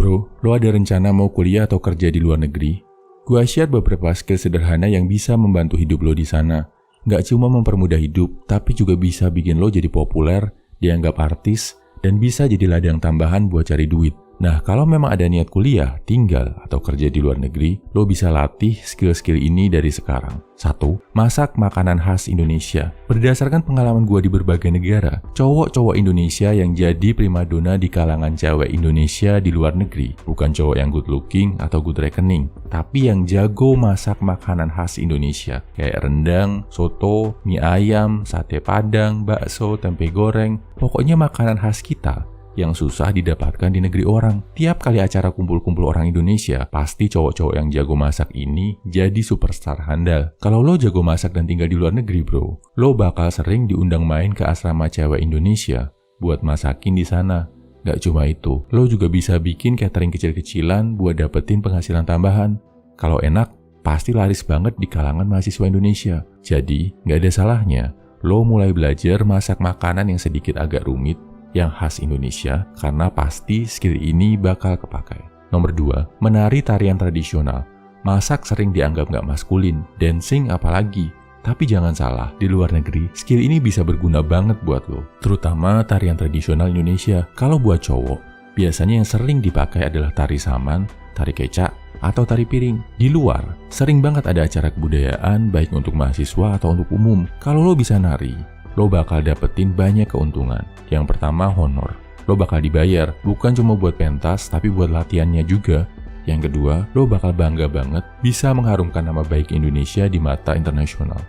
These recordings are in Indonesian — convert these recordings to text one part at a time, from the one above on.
Bro, lo ada rencana mau kuliah atau kerja di luar negeri? Gua share beberapa skill sederhana yang bisa membantu hidup lo di sana. Nggak cuma mempermudah hidup, tapi juga bisa bikin lo jadi populer, dianggap artis, dan bisa jadi ladang tambahan buat cari duit. Nah, kalau memang ada niat kuliah, tinggal, atau kerja di luar negeri, lo bisa latih skill-skill ini dari sekarang. 1. Masak makanan khas Indonesia. Berdasarkan pengalaman gua di berbagai negara, cowok-cowok Indonesia yang jadi primadona di kalangan cewek Indonesia di luar negeri, bukan cowok yang good looking atau good reckoning, tapi yang jago masak makanan khas Indonesia, kayak rendang, soto, mie ayam, sate padang, bakso, tempe goreng, pokoknya makanan khas kita yang susah didapatkan di negeri orang. Tiap kali acara kumpul-kumpul orang Indonesia, pasti cowok-cowok yang jago masak ini jadi superstar handal. Kalau lo jago masak dan tinggal di luar negeri bro, lo bakal sering diundang main ke asrama cewek Indonesia buat masakin di sana. Gak cuma itu, lo juga bisa bikin catering kecil-kecilan buat dapetin penghasilan tambahan. Kalau enak, pasti laris banget di kalangan mahasiswa Indonesia. Jadi, gak ada salahnya lo mulai belajar masak makanan yang sedikit agak rumit, yang khas Indonesia, karena pasti skill ini bakal kepakai. Nomor 2, menari tarian tradisional. Masak sering dianggap nggak maskulin, dancing apalagi. Tapi jangan salah, di luar negeri, skill ini bisa berguna banget buat lo. Terutama tarian tradisional Indonesia. Kalau buat cowok, biasanya yang sering dipakai adalah tari saman, tari kecak, atau tari piring. Di luar, sering banget ada acara kebudayaan, baik untuk mahasiswa atau untuk umum. Kalau lo bisa nari, lo bakal dapetin banyak keuntungan. Yang pertama, honor. Lo bakal dibayar, bukan cuma buat pentas, tapi buat latihannya juga. Yang kedua, lo bakal bangga banget bisa mengharumkan nama baik Indonesia di mata internasional.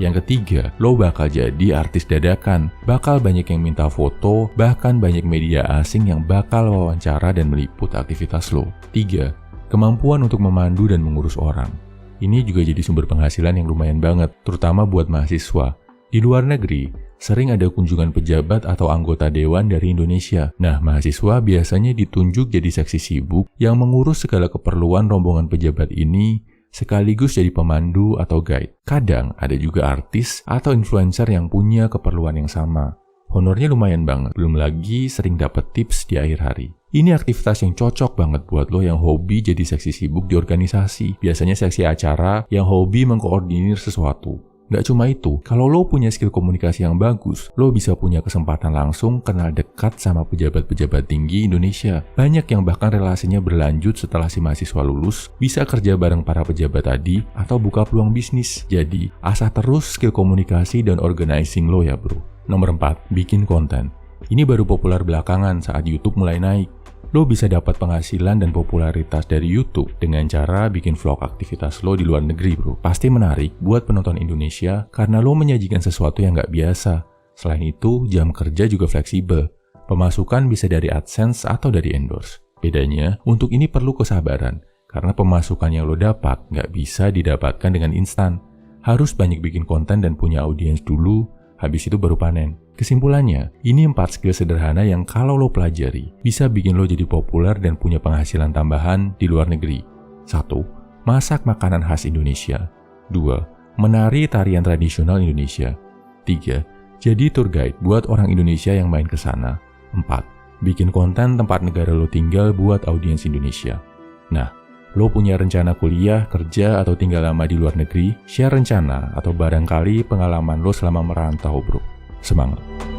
Yang ketiga, lo bakal jadi artis dadakan. Bakal banyak yang minta foto, bahkan banyak media asing yang bakal wawancara dan meliput aktivitas lo. 3. Kemampuan untuk memandu dan mengurus orang. Ini juga jadi sumber penghasilan yang lumayan banget, terutama buat mahasiswa. Di luar negeri, sering ada kunjungan pejabat atau anggota dewan dari Indonesia. Nah, mahasiswa biasanya ditunjuk jadi seksi sibuk yang mengurus segala keperluan rombongan pejabat ini, sekaligus jadi pemandu atau guide. Kadang ada juga artis atau influencer yang punya keperluan yang sama. Honornya lumayan banget, belum lagi sering dapat tips di akhir hari. Ini aktivitas yang cocok banget buat lo yang hobi jadi seksi sibuk di organisasi. Biasanya seksi acara yang hobi mengkoordinir sesuatu. Gak cuma itu, kalau lo punya skill komunikasi yang bagus, lo bisa punya kesempatan langsung kenal dekat sama pejabat-pejabat tinggi Indonesia. Banyak yang bahkan relasinya berlanjut setelah si mahasiswa lulus, bisa kerja bareng para pejabat tadi, atau buka peluang bisnis. Jadi, asah terus skill komunikasi dan organizing lo ya bro. Nomor 4, bikin konten. Ini baru populer belakangan saat YouTube mulai naik. Lo bisa dapat penghasilan dan popularitas dari YouTube dengan cara bikin vlog aktivitas lo di luar negeri bro. Pasti menarik buat penonton Indonesia karena lo menyajikan sesuatu yang nggak biasa. Selain itu, jam kerja juga fleksibel. Pemasukan bisa dari AdSense atau dari endorse. Bedanya, untuk ini perlu kesabaran karena pemasukan yang lo dapat nggak bisa didapatkan dengan instan. Harus banyak bikin konten dan punya audiens dulu, habis itu baru panen. Kesimpulannya, ini 4 skill sederhana yang kalau lo pelajari, bisa bikin lo jadi populer dan punya penghasilan tambahan di luar negeri. 1. Masak makanan khas Indonesia. 2. Menari tarian tradisional Indonesia. 3. Jadi tour guide buat orang Indonesia yang main ke sana. 4. Bikin konten tempat negara lo tinggal buat audiens Indonesia. Nah, lo punya rencana kuliah, kerja, atau tinggal lama di luar negeri? Share rencana atau barangkali pengalaman lo selama merantau bro. Semangat!